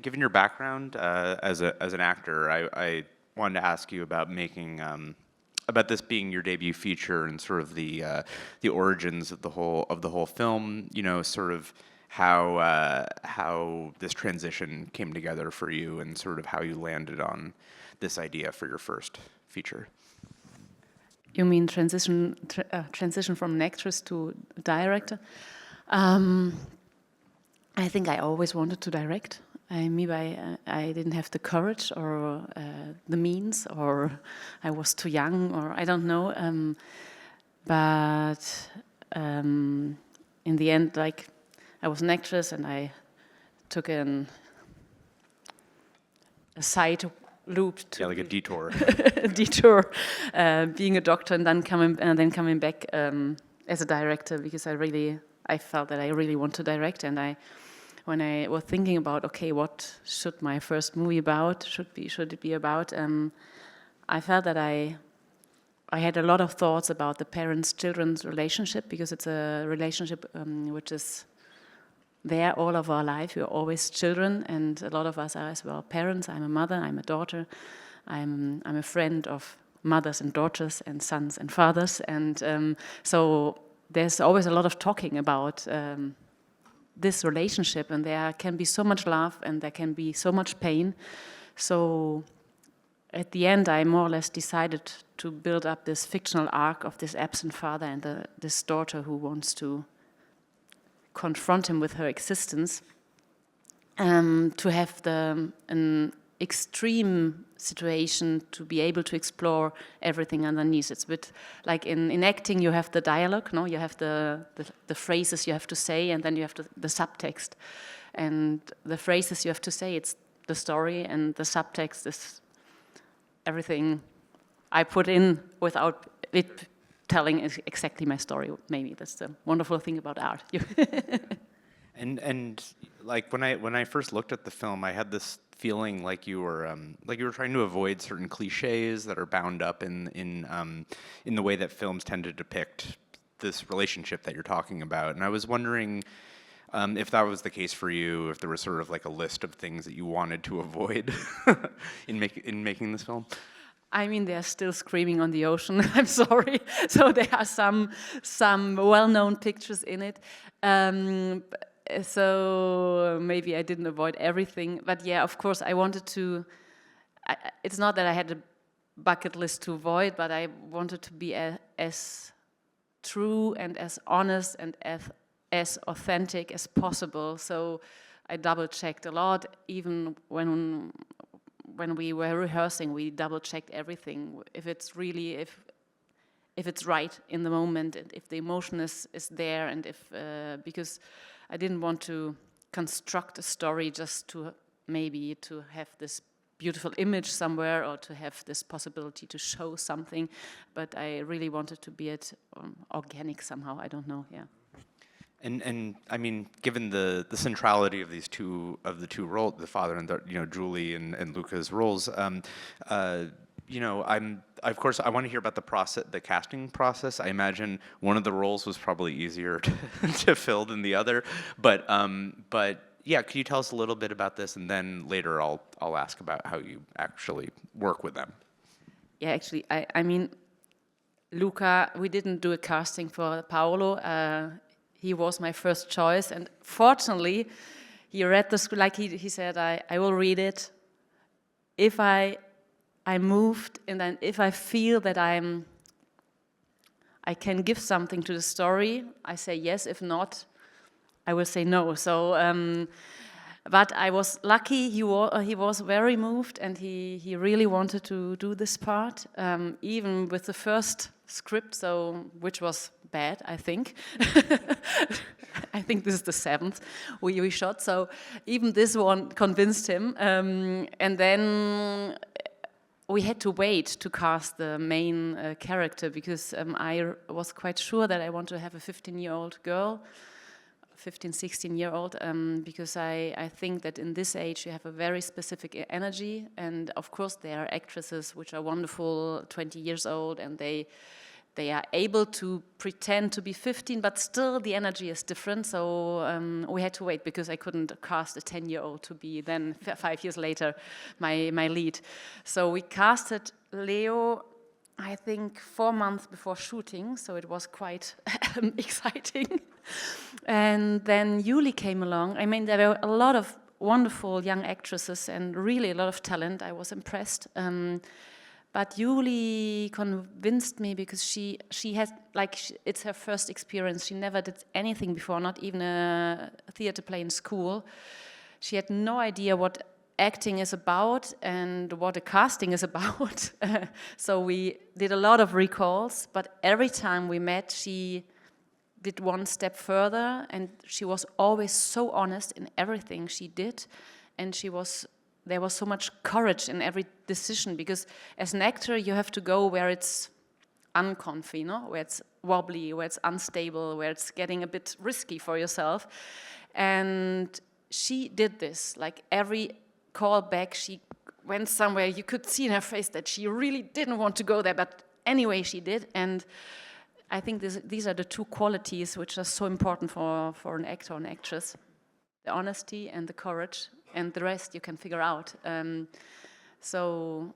given your background as an actor, I wanted to ask you about making about this being your debut feature and sort of the origins of the whole film. You know, sort of how this transition came together for you, and sort of how you landed on this idea for your first feature. You mean transition from an actress to director? I think I always wanted to direct. Maybe I didn't have the courage or the means, or I was too young, or I don't know. But in the end, like, I was an actress, and I took a side loop to like a detour. detour, being a doctor, and then coming back as a director, because I felt that I really want to direct. And when I was thinking about, okay, what should my first movie about? Should it be about? I felt that I had a lot of thoughts about the parents-children's relationship, because it's a relationship which is there all of our life. We're always children, and a lot of us are as well parents. I'm a mother, I'm a daughter, I'm a friend of mothers and daughters and sons and fathers, and so there's always a lot of talking about this relationship, and there can be so much love and there can be so much pain. So at the end, I more or less decided to build up this fictional arc of this absent father and this daughter who wants to confront him with her existence, to have an extreme situation to be able to explore everything underneath. It's a bit like in acting, you have the dialogue, no? You have the phrases you have to say, and then you have the subtext. And the phrases you have to say, it's the story, and the subtext is everything I put in without it telling exactly my story. Maybe that's the wonderful thing about art. And like when I first looked at the film, I had this feeling like you were trying to avoid certain cliches that are bound up in the way that films tend to depict this relationship that you're talking about. And I was wondering if that was the case for you, if there was sort of like a list of things that you wanted to avoid in making this film. I mean, they're still screaming on the ocean. I'm sorry. So there are some well-known pictures in it. So maybe I didn't avoid everything. But yeah, of course, I wanted to... it's not that I had a bucket list to avoid, but I wanted to be as true and as honest and as authentic as possible. So I double-checked a lot. Even when we were rehearsing, we double-checked everything. If it's really, if it's right in the moment, and if the emotion is there, and if because I didn't want to construct a story just to maybe to have this beautiful image somewhere, or to have this possibility to show something, but I really wanted to be organic somehow. I don't know. Yeah. And I mean, given the centrality of the two roles, the father and Juli and Luca's roles, of course I want to hear about the casting process. I imagine one of the roles was probably easier to fill than the other, but yeah, could you tell us a little bit about this, and then later I'll ask about how you actually work with them. Yeah, actually, I mean, Luca, we didn't do a casting for Paolo. He was my first choice, and fortunately, he read the script. Like he said, I will read it. If I moved, and then if I feel that I can give something to the story, I say yes. If not, I will say no. So, but I was lucky. He was very moved, and he really wanted to do this part, even with the first script, which was bad, I think. I think this is the 7th we shot, so even this one convinced him. And then we had to wait to cast the main character, because I was quite sure that I want to have a 15-year-old girl, 15, 16-year-old, because I think that in this age you have a very specific energy, and of course there are actresses which are wonderful, 20 years old, and they they are able to pretend to be 15, but still the energy is different. So we had to wait because I couldn't cast a 10-year-old to be then 5 years later my lead. So we casted Leo, I think 4 months before shooting, so it was quite exciting. And then Juli came along. I mean, there were a lot of wonderful young actresses and really a lot of talent. I was impressed. But Juli convinced me because she has, it's her first experience. She never did anything before, not even a theater play in school. She had no idea what acting is about and what a casting is about. So we did a lot of recalls, but every time we met, she did one step further, and she was always so honest in everything she did, and there was so much courage in every decision, because as an actor you have to go where it's uncomfy, where it's wobbly, where it's unstable, where it's getting a bit risky for yourself. And she did this, like every call back she went somewhere, you could see in her face that she really didn't want to go there, but anyway she did. And I think these are the two qualities which are so important for an actor or an actress: the honesty and the courage, and the rest you can figure out. So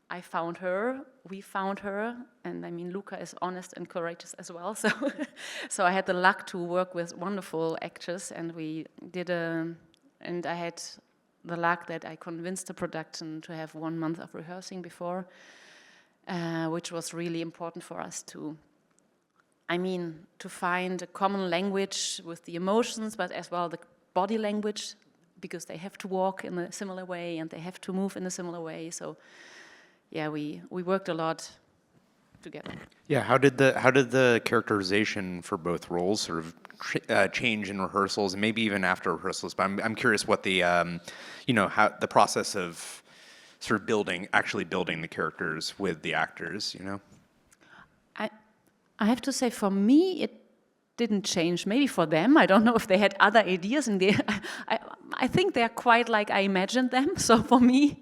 I found her, we found her, and I mean Luca is honest and courageous as well. So I had the luck to work with wonderful actors, and and I had the luck that I convinced the production to have 1 month of rehearsing before, which was really important for us to find a common language with the emotions, but as well the body language, because they have to walk in a similar way and they have to move in a similar way. So yeah, we worked a lot together. Yeah, how did the characterization for both roles sort of change in rehearsals, and maybe even after rehearsals? But I'm curious what the how the process of sort of actually building the characters with the actors. I have to say, for me, it didn't change. Maybe for them, I don't know if they had other ideas, and I think they're quite like I imagined them. So for me,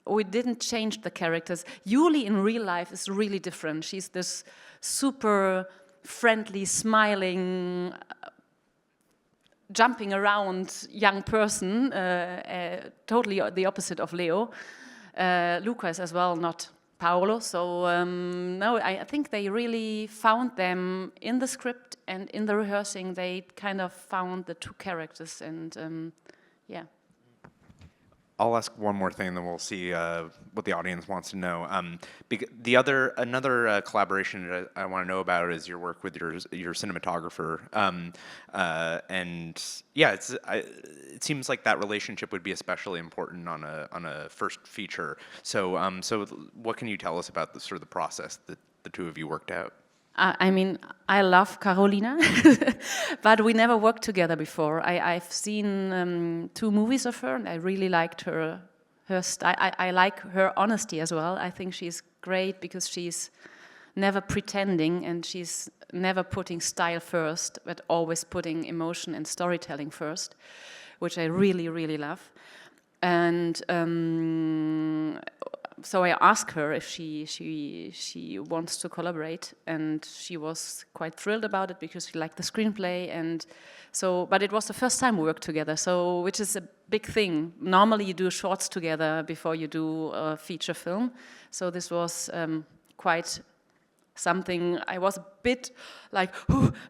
we didn't change the characters. Juli in real life is really different. She's this super friendly, smiling, jumping around young person, totally the opposite of Leo. Luca is as well not Paolo. So no, I think they really found them in the script, and in the rehearsing they kind of found the two characters, and yeah. I'll ask one more thing, then we'll see what the audience wants to know. Another collaboration that I want to know about is your work with your cinematographer, and yeah, it seems like that relationship would be especially important on a first feature. So what can you tell us about the sort of the process that the two of you worked out? I mean, I love Carolina, but we never worked together before. I've seen 2 movies of her, and I really liked her style. I like her honesty as well. I think she's great because she's never pretending, and she's never putting style first, but always putting emotion and storytelling first, which I really, really love. And so I asked her if she wants to collaborate, and she was quite thrilled about it because she liked the screenplay. And so, but it was the first time we worked together, so which is a big thing. Normally you do shorts together before you do a feature film. So this was quite something I was a bit like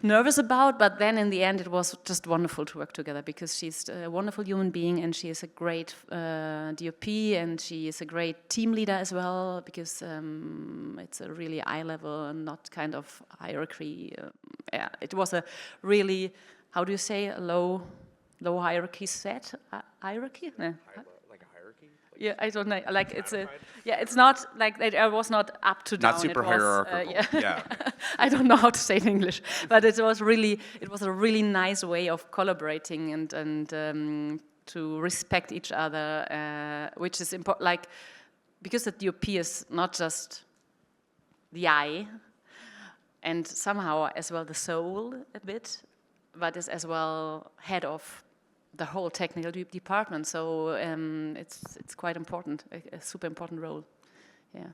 nervous about, but then in the end it was just wonderful to work together, because she's a wonderful human being, and she is a great DOP, and she is a great team leader as well, because it's a really eye level and not kind of hierarchy. Yeah, it was a really, how do you say, a low hierarchy set? Hierarchy? No. Yeah, I don't know. Like it's it's not like I was not up to down. Not super hierarchical. Yeah. I don't know how to say it in English, but it was a really nice way of collaborating and to respect each other, which is important. Like, because the DOP is not just the eye, and somehow as well the soul a bit, but is as well head of the whole technical department, so it's quite important, a super important role. Yeah.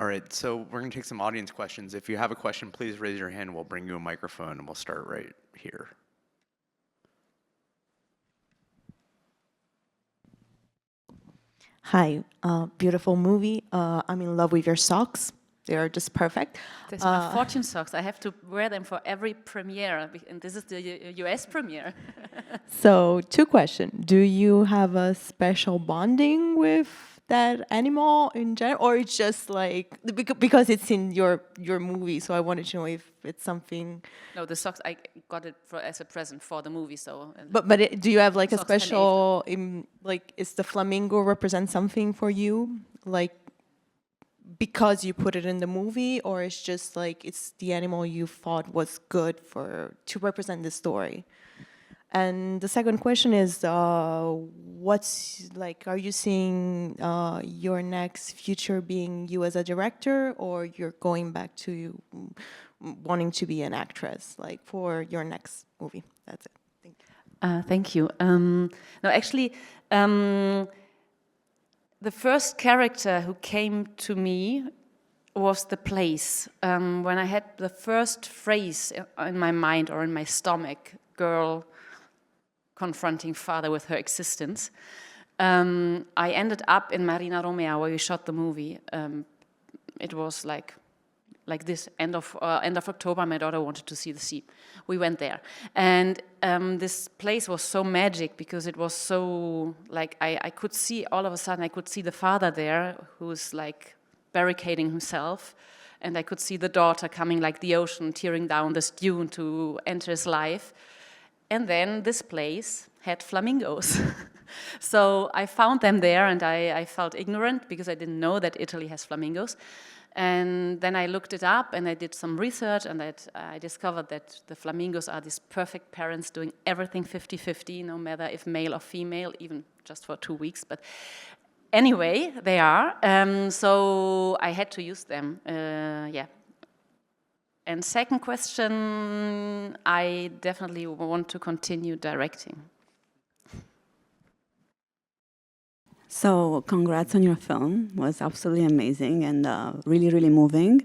All right, so we're going to take some audience questions. If you have a question, please raise your hand. We'll bring you a microphone, and we'll start right here. Hi, beautiful movie. I'm in love with your socks. They are just perfect. These are my fortune socks. I have to wear them for every premiere, and this is the US premiere. So, two questions. Do you have a special bonding with that animal in general, or it's just like because it's in your movie? So I wanted to know if it's something. No, the socks, I got it as a present for the movie, so... But do you have like a Socks special, like, is the flamingo represent something for you? Like, because you put it in the movie, or it's just like it's the animal you thought was good to represent the story? And the second question is, what's like, are you seeing your next future being you as a director, or you're going back to wanting to be an actress, like for your next movie? That's it. Thank you. Thank you. No, actually, the first character who came to me was the place. When I had the first phrase in my mind or in my stomach, girl confronting father with her existence, I ended up in Marina Romea, where we shot the movie. It was like this end of October. My daughter wanted to see the sea. We went there, and this place was so magic because it was so like I could see all of a sudden I could see the father there who's like barricading himself, and I could see the daughter coming like the ocean, tearing down this dune to enter his life. And then this place had flamingos. So I found them there, and I felt ignorant because I didn't know that Italy has flamingos. And then I looked it up, and I did some research, and I discovered that the flamingos are these perfect parents doing everything 50-50, no matter if male or female, even just for 2 weeks. But anyway, they are. So I had to use them, yeah. And second question, I definitely want to continue directing. So congrats on your film. It was absolutely amazing and really, really moving.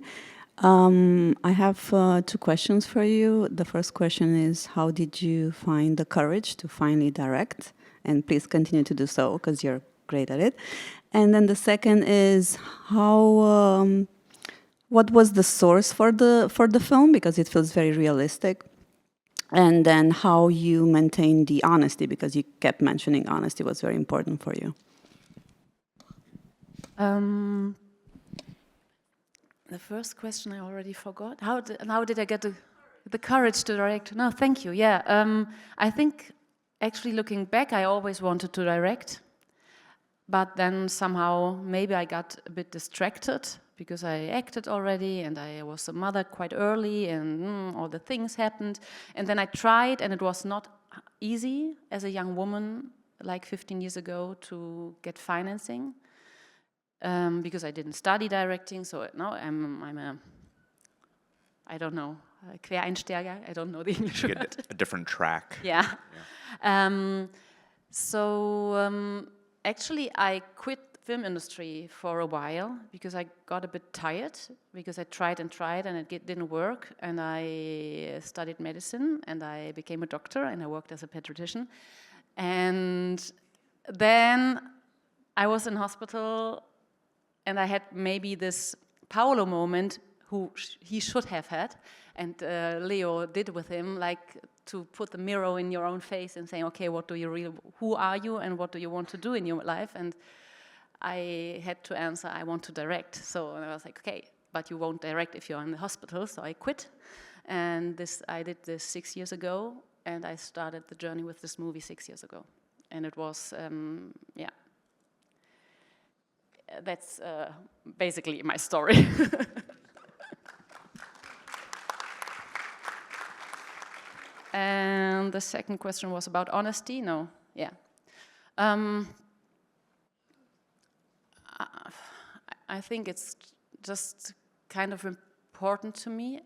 I have 2 questions for you. The first question is, how did you find the courage to finally direct? And please continue to do so, because you're great at it. And then the second is, what was the source for the film, because it feels very realistic, and then how you maintain the honesty, because you kept mentioning honesty was very important for you. The first question I already forgot. How did I get the courage to direct? No, thank you. Yeah, I think actually looking back, I always wanted to direct, but then somehow maybe I got a bit distracted because I acted already, and I was a mother quite early, and all the things happened. And then I tried, and it was not easy as a young woman, like 15 years ago, to get financing, because I didn't study directing. So now I'm I don't know, Quereinsteiger. I don't know the English word. A different track. Yeah. Actually, I quit film industry for a while because I got a bit tired, because I tried and it didn't work, and I studied medicine, and I became a doctor, and I worked as a pediatrician. And then I was in hospital, and I had maybe this Paolo moment he should have had, and Leo did with him, like to put the mirror in your own face and saying, okay, who are you, and what do you want to do in your life? And I had to answer, I want to direct. So I was like, okay, but you won't direct if you're in the hospital. So I quit, and I did this 6 years ago, and I started the journey with this movie 6 years ago. And it was, yeah, that's basically my story. And the second question was about honesty. No, yeah. I think it's just kind of important to me.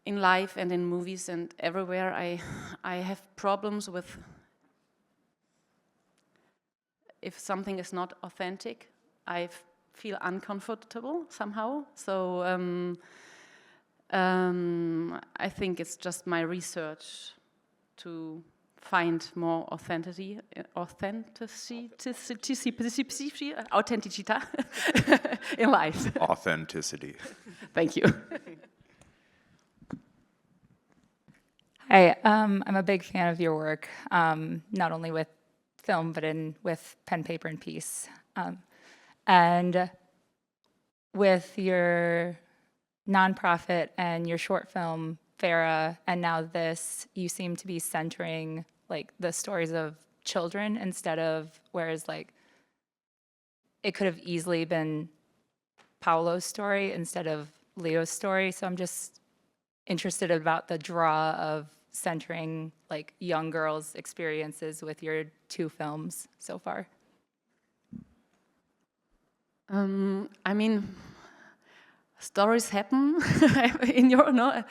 In life and in movies and everywhere, I have problems with if something is not authentic. I feel uncomfortable somehow. So I think it's just my research to find more authenticity in life. Authenticity. Thank you. Hi, I'm a big fan of your work, not only with film, but with pen, paper, and peace. And with your nonprofit and your short film, Farah, and now this, you seem to be centering like the stories of children instead of, whereas like it could have easily been Paolo's story instead of Leo's story. So I'm just interested about the draw of centering like young girls' experiences with your 2 films so far. I mean, stories happen in your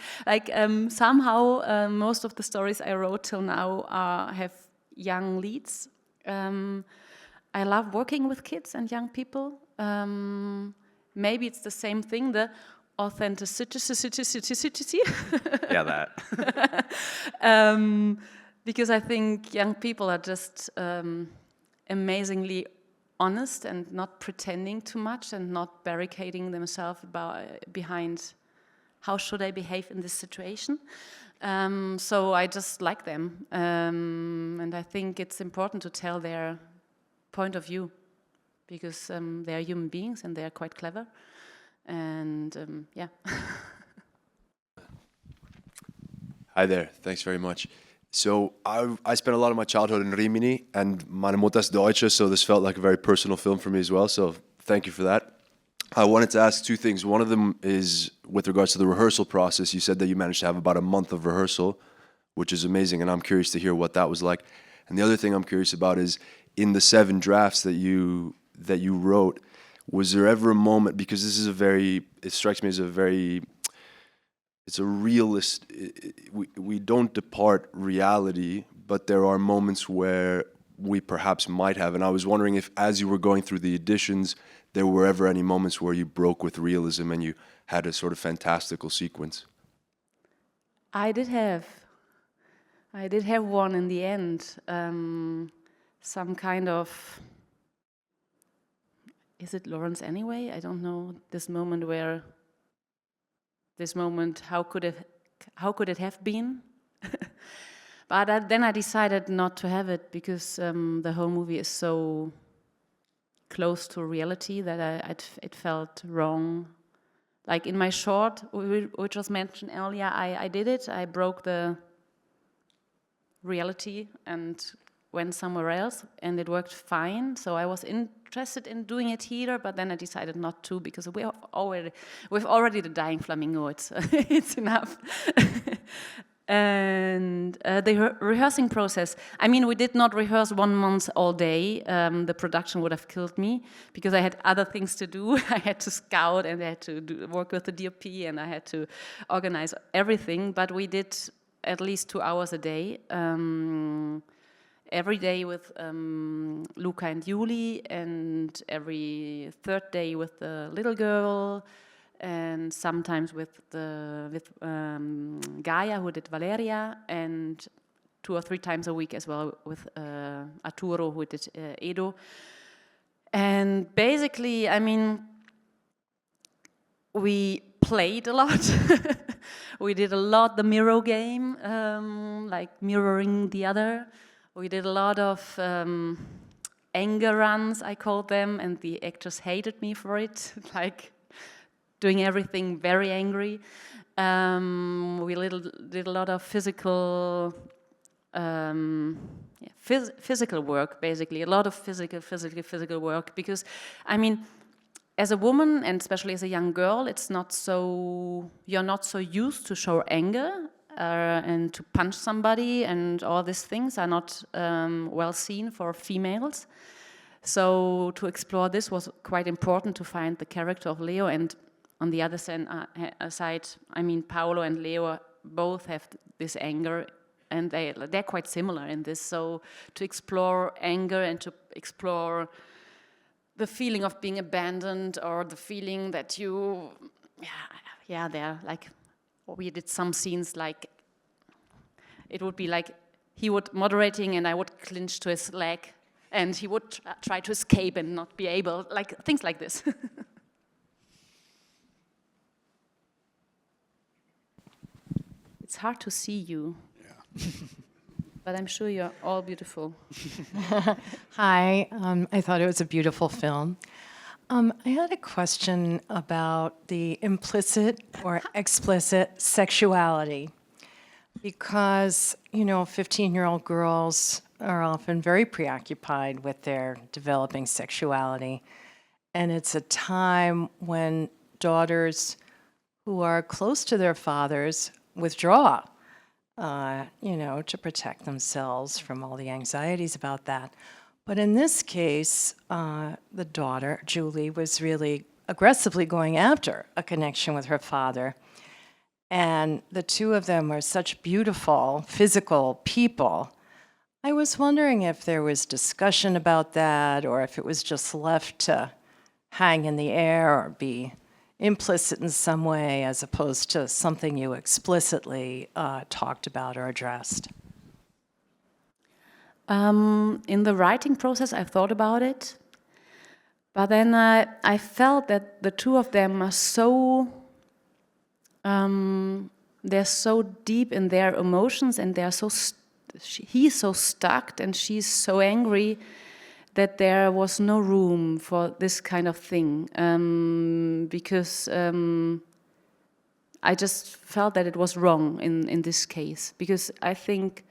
somehow most of the stories I wrote till now have young leads. I love working with kids and young people. Maybe it's the same thing, the authenticity. Yeah, that. Because I think young people are just amazingly honest and not pretending too much and not barricading themselves behind how should I behave in this situation. So I just like them. And I think it's important to tell their point of view because they are human beings and they are quite clever. And yeah. Hi there, thanks very much. So I spent a lot of my childhood in Rimini, and meine Mutter ist Deutsche, so this felt like a very personal film for me as well, so thank you for that. I wanted to ask 2 things. One of them is with regards to the rehearsal process. You said that you managed to have about a month of rehearsal, which is amazing, and I'm curious to hear what that was like. And the other thing I'm curious about is, in the 7 drafts that you wrote, was there ever a moment, because this is it strikes me as it's a realist, we don't depart reality, but there are moments where we perhaps might have. And I was wondering if, as you were going through the editions, there were ever any moments where you broke with realism and you had a sort of fantastical sequence. I did have one in the end. Some kind of, is it Lawrence anyway? I don't know. This moment, how could it have been? But then I decided not to have it because the whole movie is so close to reality that it felt wrong. Like in my short, which was mentioned earlier, I did it. I broke the reality and went somewhere else, and it worked fine. So I was interested in doing it here, but then I decided not to because we've already the dying flamingo. It's enough. And the rehearsing process. I mean, we did not rehearse 1 month all day. The production would have killed me because I had other things to do. I had to scout and I had to work with the DOP and I had to organize everything. But we did at least 2 hours a day. Every day with Luca and Juli, and every 3rd day with the little girl, and sometimes with Gaia, who did Valeria, and 2 or 3 times a week as well with Arturo, who did Edo. And basically, I mean, we played a lot. We did a lot the mirror game, like mirroring the other. We did a lot of anger runs, I called them, and the actors hated me for it, like doing everything very angry. We did a lot of physical work, basically, a lot of physical work, because, I mean, as a woman, and especially as a young girl, you're not so used to show anger, and to punch somebody, and all these things are not well seen for females. So to explore this was quite important to find the character of Leo. And on the other side, I mean, Paolo and Leo both have this anger, and they're quite similar in this. So to explore anger and to explore the feeling of being abandoned, or the feeling that you, they're like, we did some scenes like, it would be like he would moderating and I would clinch to his leg and he would try to escape and not be able, like things like this. It's hard to see you. Yeah. But I'm sure you're all beautiful. Hi, I thought it was a beautiful film. I had a question about the implicit or explicit sexuality, because, 15-year-old girls are often very preoccupied with their developing sexuality, and it's a time when daughters who are close to their fathers withdraw, to protect themselves from all the anxieties about that. But in this case, the daughter, Juli, was really aggressively going after a connection with her father. And the two of them are such beautiful, physical people. I was wondering if there was discussion about that, or if it was just left to hang in the air or be implicit in some way, as opposed to something you explicitly talked about or addressed. In the writing process, I thought about it, but then I felt that the two of them are so, they're so deep in their emotions, and they're so, he's so stuck and she's so angry, that there was no room for this kind of thing, because I just felt that it was wrong in this case, because I think,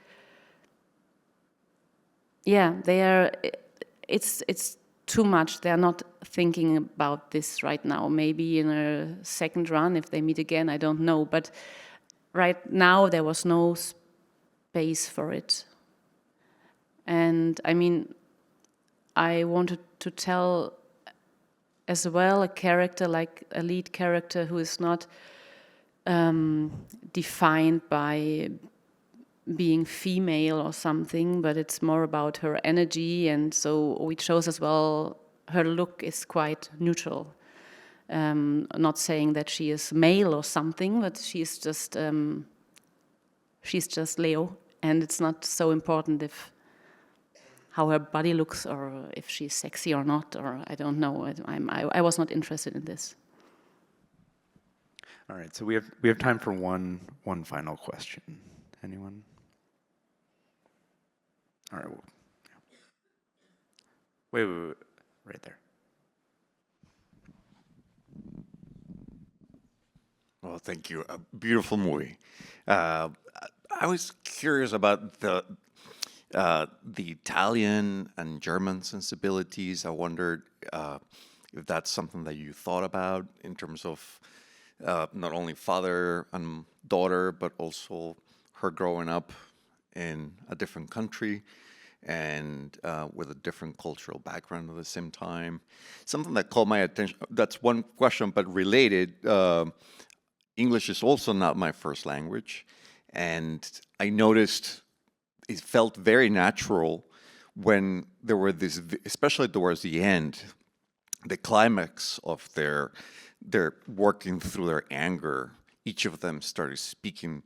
it's too much. They're not thinking about this right now. Maybe in a second run, if they meet again, I don't know. But right now, there was no space for it. And I mean, I wanted to tell as well a character, like a lead character, who is not defined by being female or something, but it's more about her energy. And so we chose as well, her look is quite neutral. Not saying that she is male or something, but she's just Leo, and it's not so important how her body looks, or if she's sexy or not, or I don't know. I was not interested in this. All right, so we have time for one final question. Anyone? All right. Wait, right there. Well, thank you. A beautiful movie. I was curious about the Italian and German sensibilities. I wondered if that's something that you thought about in terms of not only father and daughter, but also her growing up in a different country and with a different cultural background at the same time. Something that caught my attention, that's one question, but related, English is also not my first language. And I noticed it felt very natural when there were this, especially towards the end, the climax of their working through their anger. Each of them started speaking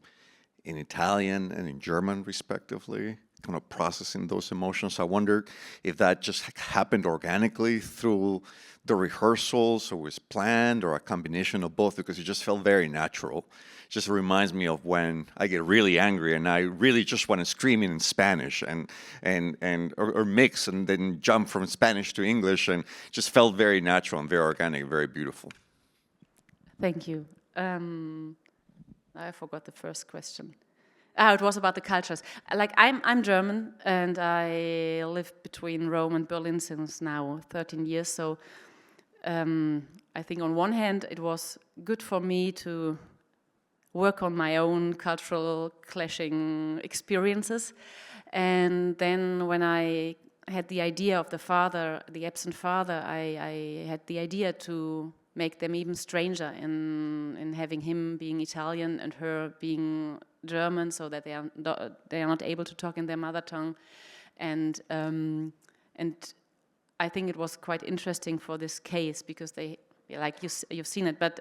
in Italian and in German, respectively, kind of processing those emotions. I wondered if that just happened organically through the rehearsals, or was planned, or a combination of both, because it just felt very natural. It just reminds me of when I get really angry and I really just want to scream in Spanish or mix and then jump from Spanish to English, and just felt very natural and very organic, very beautiful. Thank you. I forgot the first question. It was about the cultures. Like, I'm German, and I lived between Rome and Berlin since now 13 years. So I think on one hand, it was good for me to work on my own cultural clashing experiences. And then when I had the idea of the father, the absent father, I had the idea to make them even stranger in having him being Italian and her being German, so that they are not able to talk in their mother tongue, and I think it was quite interesting for this case because they, like you've seen it, but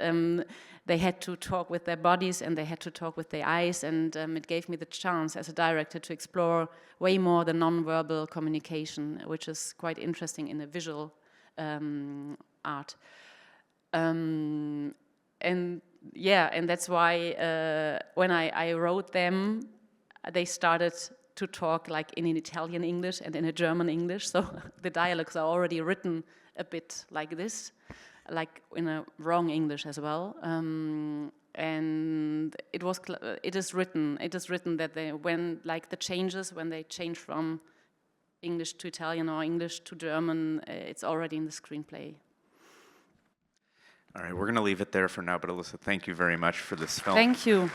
they had to talk with their bodies and they had to talk with their eyes, and it gave me the chance as a director to explore way more the non-verbal communication, which is quite interesting in the visual art. And yeah, and that's why when I wrote them, they started to talk like in an Italian English and in a German English. So the dialogues are already written a bit like this, like in a wrong English as well. And it is written that when the changes, when they change from English to Italian or English to German, it's already in the screenplay. All right, we're going to leave it there for now, but Alissa, thank you very much for this film. Thank you.